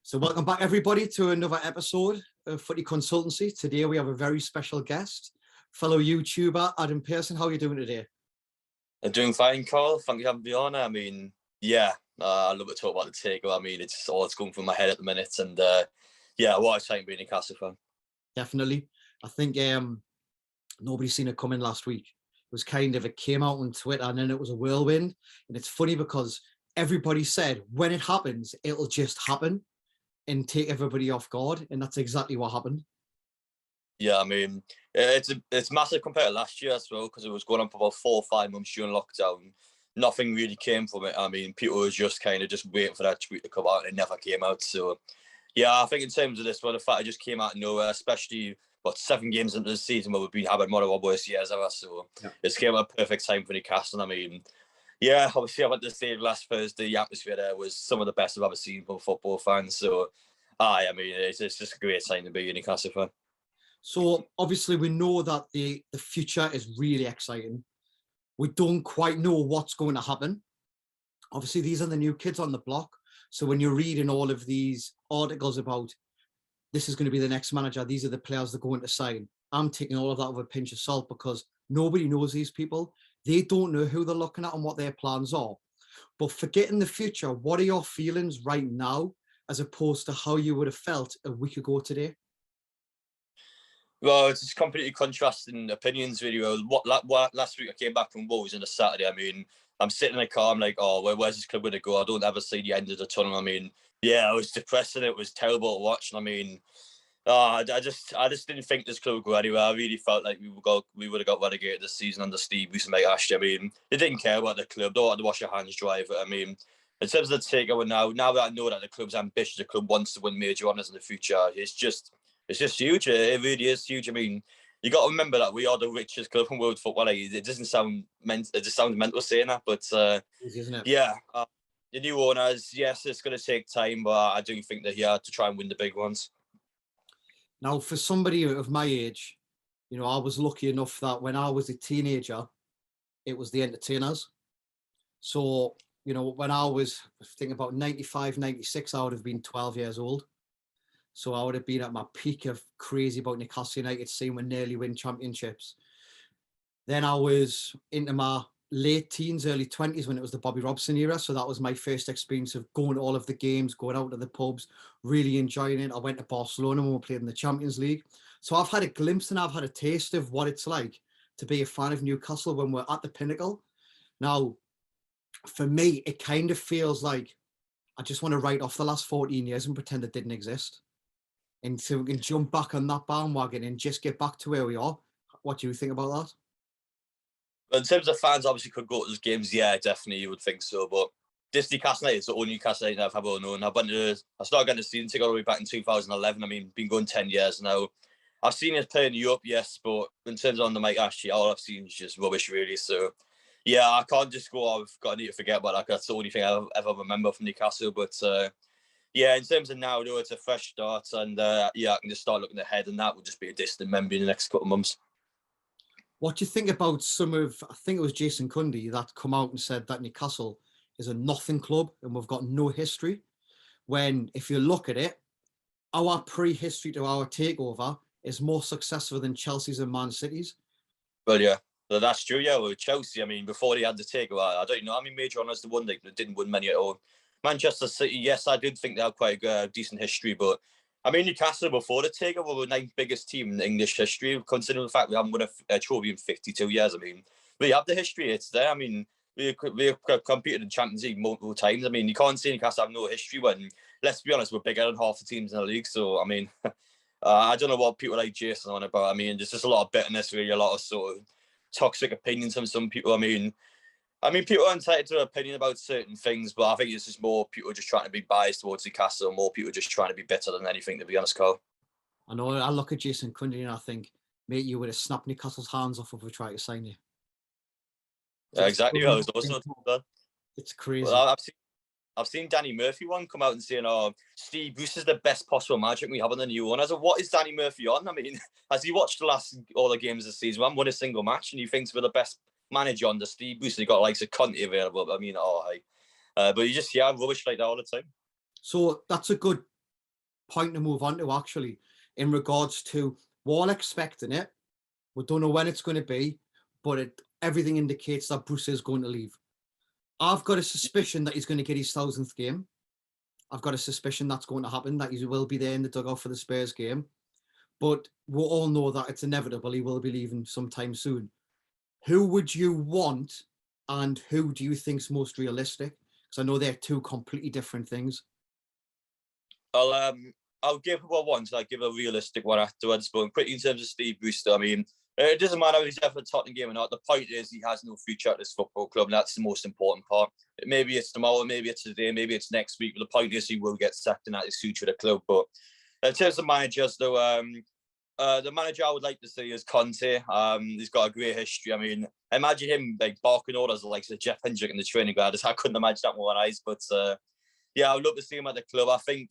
So welcome back, everybody, to another episode of Footy Consultancy. Today we have a very special guest, fellow YouTuber Adam Pearson. How are you doing today? I'm doing fine, Carl. Thank you for having me on. I mean, I love to talk about the takeover. I mean, it's all that's going through my head at the minute. And what a time being a Newcastle fan. Definitely. I think nobody's seen it coming last week. It was it came out on Twitter and then it was a whirlwind. And it's funny because everybody said when it happens, it'll just happen and take everybody off guard, and that's exactly what happened. Yeah, I mean, it's massive compared to last year as well, because it was going on for about 4 or 5 months during lockdown. Nothing really came from it. I mean, people were just waiting for that tweet to come out, and it never came out. So, yeah, I think in terms of this, the fact it just came out of nowhere, especially 7 games into the season where we've been having one of our worst years ever. So, It's came at a perfect time for Newcastle. I mean, yeah, obviously I went to the stadium last Thursday. The atmosphere there was some of the best I've ever seen from football fans. So, I mean, it's just a great time to be a Newcastle fan. So obviously we know that the future is really exciting. We don't quite know what's going to happen. Obviously, these are the new kids on the block. So when you're reading all of these articles about this is going to be the next manager, these are the players they're going to sign, I'm taking all of that with a pinch of salt because nobody knows these people. They don't know who they're looking at and what their plans are. But forgetting the future, what are your feelings right now as opposed to how you would have felt a week ago today? Well, it's just completely contrasting opinions, really. Last week I came back from Wolves on a Saturday. I mean, I'm sitting in the car, I'm like, oh, where's this club going to go? I don't ever see the end of the tunnel. I mean, yeah, it was depressing. It was terrible to watch. I mean, I just didn't think this club would go anywhere. I really felt like we would have got relegated this season under Steve Bruce and Mike Ashley. I mean, they didn't care about the club. They wanted to wash their hands dry of it. I mean, in terms of the takeover now that I know that the club's ambitious, the club wants to win major honours in the future, it's just huge. It really is huge. I mean, you got to remember that we are the richest club in world football. It doesn't sound it just sounds mental saying that, but Isn't it? yeah. The new owners, yes, it's going to take time, but I do think they're here to try and win the big ones. Now, for somebody of my age, I was lucky enough that when I was a teenager, it was the entertainers. So, when I was thinking about 95, 96, I would have been 12 years old. So I would have been at my peak of crazy about Newcastle United, seeing we nearly win championships. Then I was into my late teens, early 20s when it was the Bobby Robson era. So that was my first experience of going to all of the games, going out to the pubs, really enjoying it. I went to Barcelona when we played in the Champions League. So I've had a glimpse and I've had a taste of what it's like to be a fan of Newcastle when we're at the pinnacle. Now, for me, it kind of feels like I just want to write off the last 14 years and pretend it didn't exist. And so we can jump back on that bandwagon and just get back to where we are. What do you think about that? In terms of fans, obviously could go to those games. Yeah, definitely, you would think so. But this Newcastle United is the only Newcastle United I've ever known. I started getting the season ticket all the way back in 2011. I mean, been going 10 years now. I've seen us play in Europe, yes, but in terms of on the Mike Ashley, all I've seen is just rubbish, really. So, yeah, I can't just go, I need to forget about that. That's the only thing I ever remember from Newcastle. But, yeah, in terms of now, though, it's a fresh start. And, I can just start looking ahead, and that will just be a distant memory in the next couple of months. What do you think about I think it was Jason Cundy that come out and said that Newcastle is a nothing club and we've got no history? When, if you look at it, our pre-history to our takeover is more successful than Chelsea's and Man City's. Well, yeah, that's true. Yeah, with Chelsea, I mean, before they had the takeover, I don't know how many major honours they won. They didn't win many at all. Manchester City, yes, I did think they had quite a decent history, but I mean, Newcastle before the takeover were the 9th biggest team in English history, considering the fact we haven't won a trophy in 52 years. I mean, we have the history, it's there. I mean, we competed in Champions League multiple times. I mean, you can't say Newcastle have no history when, let's be honest, we're bigger than half the teams in the league. So, I mean, I don't know what people like Jason on about. I mean, there's just a lot of bitterness, really, a lot of sort of toxic opinions from some people. I mean, people are entitled to an opinion about certain things, but I think it's just more people just trying to be biased towards Newcastle, more people just trying to be better than anything, to be honest, Carl. I know, I look at Jason Cundy and I think, mate, you would have snapped Newcastle's hands off if we tried to sign you. Yeah, exactly. I was also done. It's crazy. Well, I've seen Danny Murphy one come out and saying, "Oh, Steve Bruce is the best possible manager we have on the new one." I said, "What is Danny Murphy on?" I mean, has he watched all the games this season? We haven't won a single match, and he thinks we're the best manager on the Steve Bruce. He got like a Conte available. I mean, but you just hear rubbish like that all the time. So that's a good point to move on to, actually, in regards to we're all expecting it. We don't know when it's going to be, but everything indicates that Bruce is going to leave. I've got a suspicion that he's going to get his 1000th game. I've got a suspicion that's going to happen, that he will be there in the dugout for the Spurs game. But we all know that it's inevitable. He will be leaving sometime soon. Who would you want, and who do you think's most realistic? Because I know they're two completely different things. I'll give what once. I'll give a realistic one afterwards. But quickly, in terms of Steve Brewster, I mean, it doesn't matter if he's there for the Tottenham game or not. The point is he has no future at this football club, and that's the most important part. Maybe it's tomorrow, maybe it's today, maybe it's next week. But the point is he will get sacked, and that is future of the club. But in terms of managers, though, the manager I would like to see is Conte. He's got a great history. I mean, imagine him like barking orders like Jeff Hendrick in the training ground. I couldn't imagine that with my eyes. But yeah, I would love to see him at the club. I think.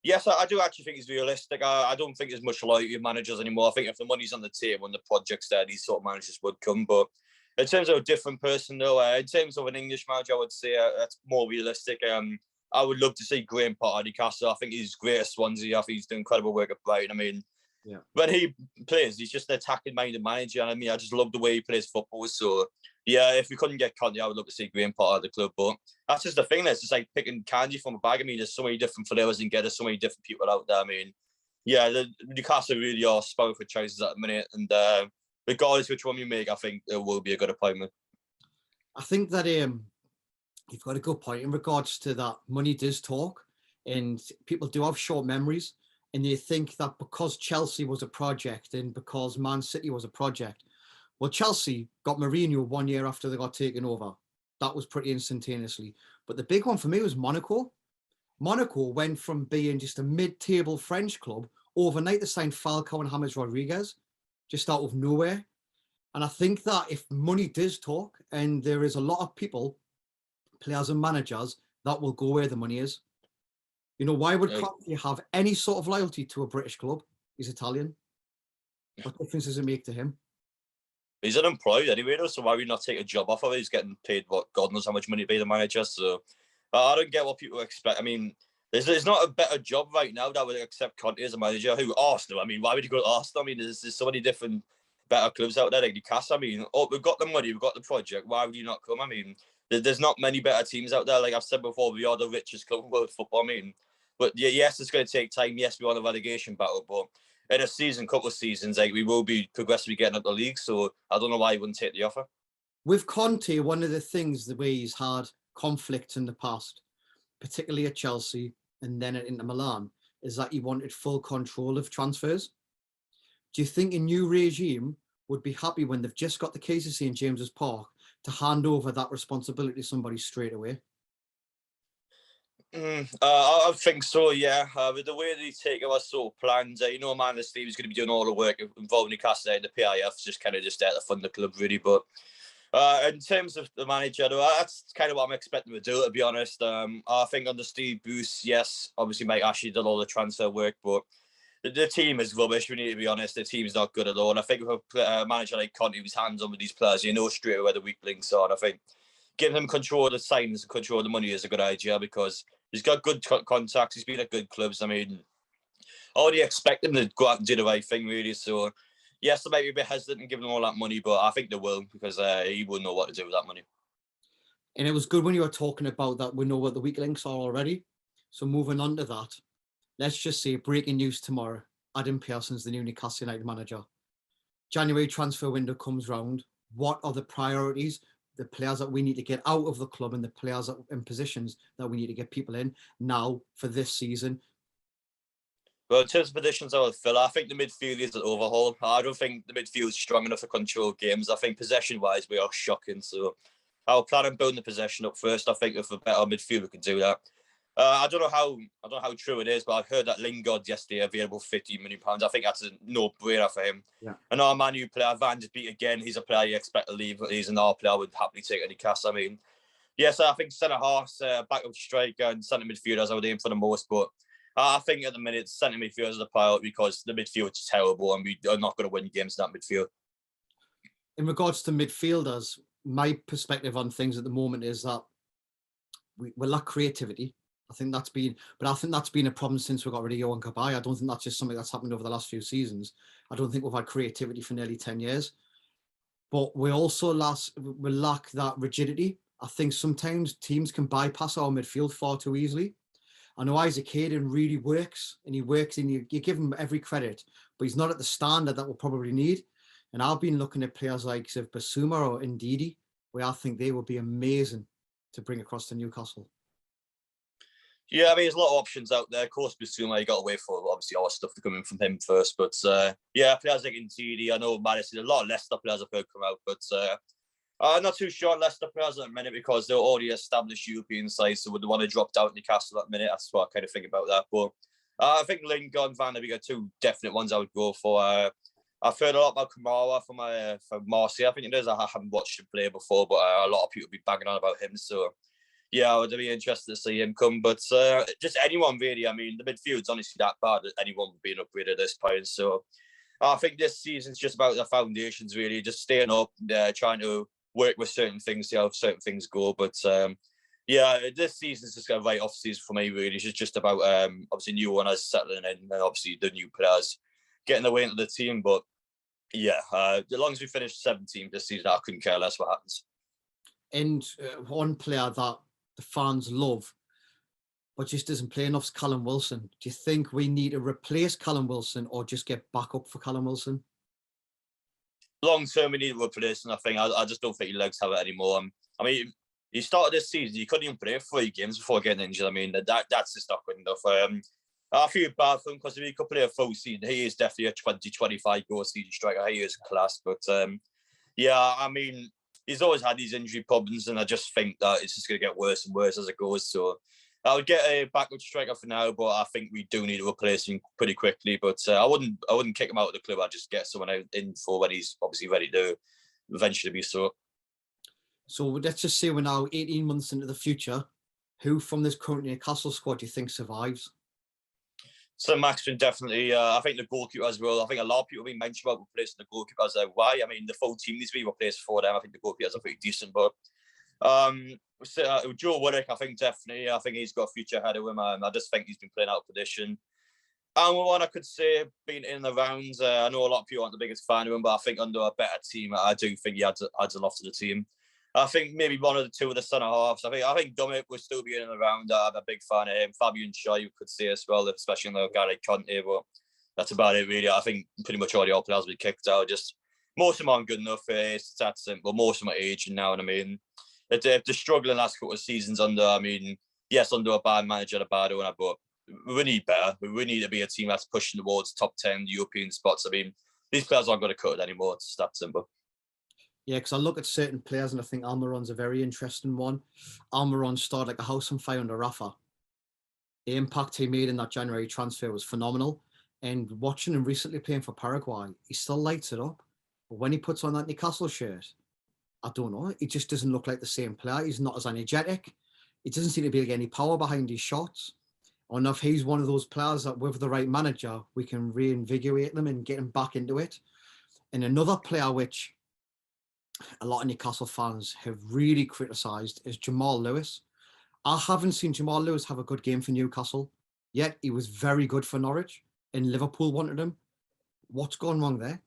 Yes, I do actually think he's realistic. I don't think there's much loyalty of managers anymore. I think if the money's on the table and the project's there, these sort of managers would come. But in terms of a different person, though, in terms of an English manager, I would say that's more realistic. I would love to see Graham Potter at Newcastle. I think he's great at Swansea. I think he's doing incredible work at Brighton. I mean, when he plays, he's just an attacking-minded manager. And I mean, I just love the way he plays football. So, yeah, if we couldn't get Conte, I would love to see Graham Potter at the club. But that's just the thing. It's just like picking candy from a bag. I mean, there's so many different flavours and there's so many different people out there. I mean, yeah, the Newcastle really are spoiled for choices at the minute. And regardless which one you make, I think it will be a good appointment. I think that you've got a good point in regards to that. Money does talk, and people do have short memories. And they think that because Chelsea was a project and because Man City was a project, well, Chelsea got Mourinho 1 year after they got taken over. That was pretty instantaneously. But the big one for me was Monaco. Monaco went from being just a mid-table French club overnight to sign Falcao and James Rodriguez, just out of nowhere. And I think that if money does talk, and there is a lot of people, players and managers, that will go where the money is. You know, why would Conte have any sort of loyalty to a British club? He's Italian. What difference does it make to him? He's unemployed anyway, though, so why would he not take a job off of it? He's getting paid, what, God knows how much money to be the manager. So I don't get what people expect. I mean, there's not a better job right now that would accept Conte as a manager. Who? Arsenal. I mean, why would he go to Arsenal? I mean, there's so many different better clubs out there like Newcastle. I mean, we've got the money, we've got the project. Why would you not come? I mean, there's not many better teams out there. Like I've said before, we are the richest club in world football. I mean, but yeah, yes, it's going to take time. Yes, we're on a relegation battle, but in a season, couple of seasons, like we will be progressively getting up the league. So I don't know why he wouldn't take the offer. With Conte, one of the things, the way he's had conflicts in the past, particularly at Chelsea and then at Inter Milan, is that he wanted full control of transfers. Do you think a new regime would be happy when they've just got the keys to St. James's Park to hand over that responsibility to somebody straight away? I think so, yeah. With the way they take our sort of plans, you know, man, Steve is going to be doing all the work involving Newcastle and the PIF's just there to fund the club, really. But in terms of the manager, though, that's kind of what I'm expecting to do, to be honest. I think under Steve Bruce, yes, obviously Mike Ashley did all the transfer work, but the team is rubbish. We need to be honest. The team's not good at all. And I think with a manager like Conte, who's hands-on with these players, you know straight away where the weak links are. And I think giving him control of the signings and control of the money is a good idea because he's got good contacts. He's been at good clubs. I mean, I already expect him to go out and do the right thing, really. So, yes, they might be a bit hesitant in giving him all that money, but I think they will because he will know what to do with that money. And it was good when you were talking about that. We know what the weak links are already. So moving on to that, let's just say breaking news tomorrow. Adam Pearson's the new Newcastle United manager. January transfer window comes round. What are the priorities? The players that we need to get out of the club and the players in positions that we need to get people in now for this season? Well, in terms of positions I would fill, I think the midfield is an overhaul. I don't think the midfield is strong enough to control games. I think possession-wise, we are shocking. So I'll plan on building the possession up first. I think if a better midfield, we can do that. I don't know how true it is, but I heard that Lingard yesterday available £50 million. I think that's a no-brainer for him. Yeah. And our Man U player, Van de Beek, again, he's a player you expect to leave. He's an R player I would happily take any cast. I mean, yes, I think centre-halves, backup striker and centre midfielders I would aim for the most, but I think at the minute, centre midfield is the priority because the midfield is terrible and we are not going to win games in that midfield. In regards to midfielders, my perspective on things at the moment is that we lack creativity. I think that's been a problem since we got rid of Johan Kabay. I don't think that's just something that's happened over the last few seasons. I don't think we've had creativity for nearly 10 years. But we also we lack that rigidity. I think sometimes teams can bypass our midfield far too easily. I know Isaac Hayden really works, and you give him every credit, but he's not at the standard that we'll probably need. And I've been looking at players like Basuma or Ndidi, where I think they would be amazing to bring across to Newcastle. Yeah, I mean, there's a lot of options out there. Of course, Basuma, you got to wait for obviously all stuff to come in from him first. But yeah, players like Ndidi, I know Madison, a lot of Leicester players have heard come out, but I'm not too sure on Leicester players at the minute because they're already established European sides, so would they want to drop down Newcastle at the minute? That's what I kind of think about that. But I think Lingard and Van der Beek are two definite ones I would go for. I've heard a lot about Kamara from Marseille, I think it is. I haven't watched him play before, but a lot of people be banging on about him. So yeah, I would be interested to see him come. But just anyone really. I mean, the midfield's honestly that bad that anyone would be an upgrade at this point. So I think this season's just about the foundations really, just staying up, trying to work with certain things, see how certain things go. But yeah, this season's just a right off season for me really. It's just about obviously new owners settling in, and obviously the new players getting their way into the team. But yeah, as long as we finish 17th this season, I couldn't care less what happens. And one player that the fans love, but just doesn't play enough, is Callum Wilson. Do you think we need to replace Callum Wilson or just get back up for Callum Wilson? Long term, we need to replace him. I think I just don't think his legs have it anymore. I mean, he started this season, you couldn't even play 3 games before getting injured. I mean, that's just not good enough. I feel bad for him because if he could play a full season, he is definitely a 20-25 goal season striker. He is class. But yeah, I mean, he's always had these injury problems, and I just think that it's just going to get worse and worse as it goes. So I would get a backup striker for now, but I think we do need to replace him pretty quickly. But I wouldn't kick him out of the club. I'd just get someone in for when he's obviously ready to eventually be so. So let's just say we're now 18 months into the future. Who from this current Newcastle squad do you think survives? So Maxson definitely. I think the goalkeeper as well. I think a lot of people have been mentioning about replacing the goalkeepers. Why? I mean, the full team needs to be replaced for them. I think the goalkeepers are pretty decent, but Joe Willock, I think definitely. I think he's got a future ahead of him. I just think he's been playing out of position. And one I could say being in the rounds. I know a lot of people aren't the biggest fan of him, but I think under a better team, I do think he adds a lot to the team. I think maybe one of the two of the centre halves. I think Dummett will still be in and around. I'm a big fan of him. Fabian Shaw, you could say as well, especially on the guy like Conte. But that's about it, really. I think pretty much all the old players will be kicked out. Just most of them aren't good enough. It's that simple. Most of them are aging now, and I mean, if they're struggling last couple of seasons under. I mean, yes, under a bad manager, a bad owner, but we need better. We need to be a team that's pushing towards top 10 European spots. I mean, these players aren't going to cut it anymore. It's that simple. Yeah, because I look at certain players and I think Almiron's a very interesting one. Almiron started like a house on fire under Rafa. The impact he made in that January transfer was phenomenal. And watching him recently playing for Paraguay, he still lights it up. But when he puts on that Newcastle shirt, I don't know, he just doesn't look like the same player. He's not as energetic. It doesn't seem to be any power behind his shots. Or if he's one of those players that with the right manager, we can reinvigorate them and get him back into it. And another player which a lot of Newcastle fans have really criticised is Jamal Lewis. I haven't seen Jamal Lewis have a good game for Newcastle, yet he was very good for Norwich, and Liverpool wanted him. What's gone wrong there?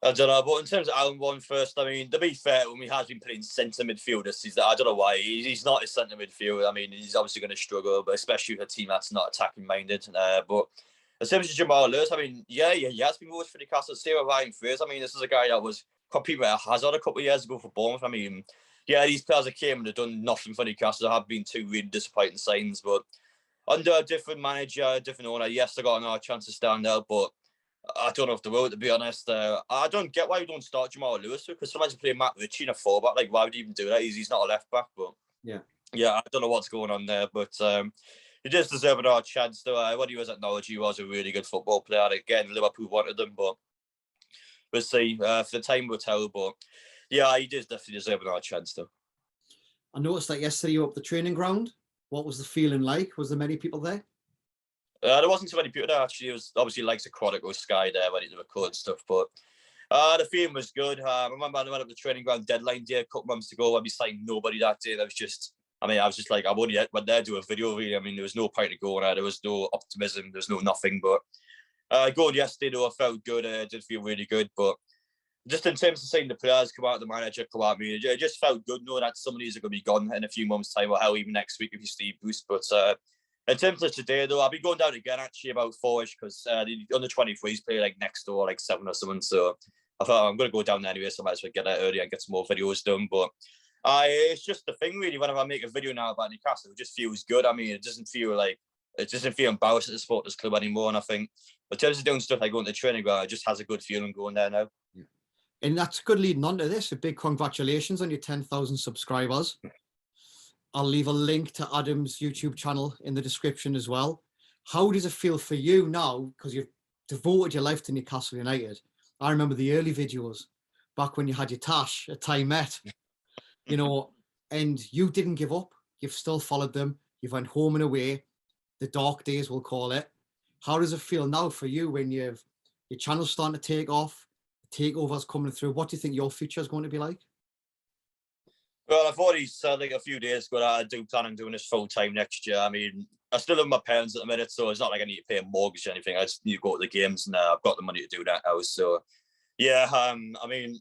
I don't know, but in terms of Alan first, I mean, to be fair, when he has been playing centre midfielders, I don't know why. He's not a centre midfielder. I mean, he's obviously going to struggle, but especially with a team that's not attacking minded. But in terms of Jamal Lewis, I mean, yeah, he has been voted for Newcastle. Same with Ryan Fraser. I mean, this is a guy that was competing with Hazard a couple of years ago for Bournemouth. I mean, yeah, these players that came and have done nothing for Newcastle. There have been 2 really disappointing signs, but under a different manager, a different owner, yes, they got another chance to stand out, but I don't know if they will, to be honest. I don't get why you don't start Jamal Lewis, because sometimes you play Matt Ritchie in a 4-back. Like, why would you even do that? He's not a left-back, but yeah, I don't know what's going on there, but he does deserve another chance, though. When he was at Norwich, he was a really good football player. Again, Liverpool wanted him, but we'll see. For the time will tell, but yeah, he does definitely deserve another chance, though. I noticed that yesterday you were up the training ground. What was the feeling like? Was there many people there? There wasn't so many people there, actually. It was obviously like the Chronicle Sky there, ready to record and stuff, but the feeling was good. I remember I went up the training ground deadline day a couple months ago when we signed nobody that day. There was just I mean, I was just like, I only went there to do a video, really. I mean, there was no point to go there. There was no optimism. There was no nothing. But going yesterday, though, I felt good. I did feel really good. But just in terms of seeing the players come out, the manager come out, I mean, it just felt good knowing that some of these are going to be gone in a few months' time, or hell, even next week if you Steve Bruce. But in terms of today, though, I'll be going down again actually about 4ish because the under 23s play like next door, like 7 or something. So I thought I'm going to go down there anyway, so I might as well get out early and get some more videos done. But it's just the thing, really. Whenever I make a video now about Newcastle, it just feels good. I mean, it doesn't feel embarrassed at the supporters club anymore. And I think in terms of doing stuff like going to the training ground, it just has a good feeling going there now. Yeah. And that's good leading on to this. A big congratulations on your 10,000 subscribers. I'll leave a link to Adam's YouTube channel in the description as well. How does it feel for you now? Because you've devoted your life to Newcastle United. I remember the early videos back when you had your tash at Time Met, you know, and you didn't give up. You've still followed them. You've went home and away, the dark days, we'll call it. How does it feel now for you when your channel's starting to take off, the takeover's coming through? What do you think your future is going to be like? Well, I've already said like a few days ago that I do plan on doing this full time next year. I mean, I still live with my parents at the minute, so it's not like I need to pay a mortgage or anything. I just need to go to the games, and I've got the money to do that now. So, yeah, I mean,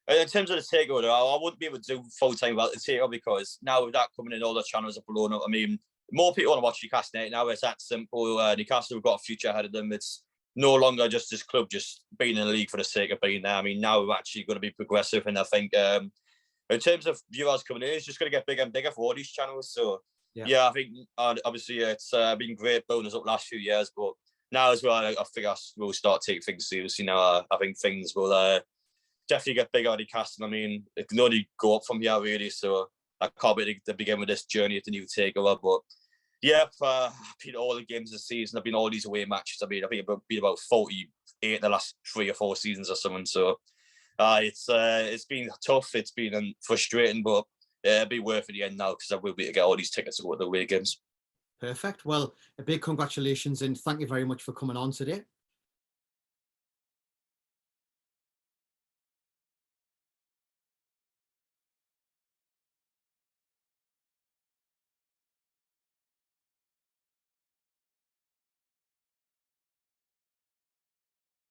in terms of the takeover, I wouldn't be able to do full time without the takeover because now with that coming in, all the channels are blown up. I mean, more people want to watch Newcastle United now. It's that simple. Newcastle have got a future ahead of them. It's no longer just this club just being in the league for the sake of being there. I mean, now we're actually going to be progressive, and I think in terms of viewers coming in, it's just going to get bigger and bigger for all these channels. So, yeah I think obviously it's been great building us up last few years, but now as well, I think we'll start taking things seriously now. I think things will definitely get bigger at Newcastle. I mean, it can only go up from here, really. So I can't wait to begin with this journey at the new takeover. But yeah, I've been all the games this season. I've been all these away matches. I think I've been about 48 in the last 3 or 4 seasons or something. So it's been tough. It's been frustrating, but it'll be worth it in the end now because I will be able to get all these tickets to go to the away games. Perfect. Well, a big congratulations and thank you very much for coming on today.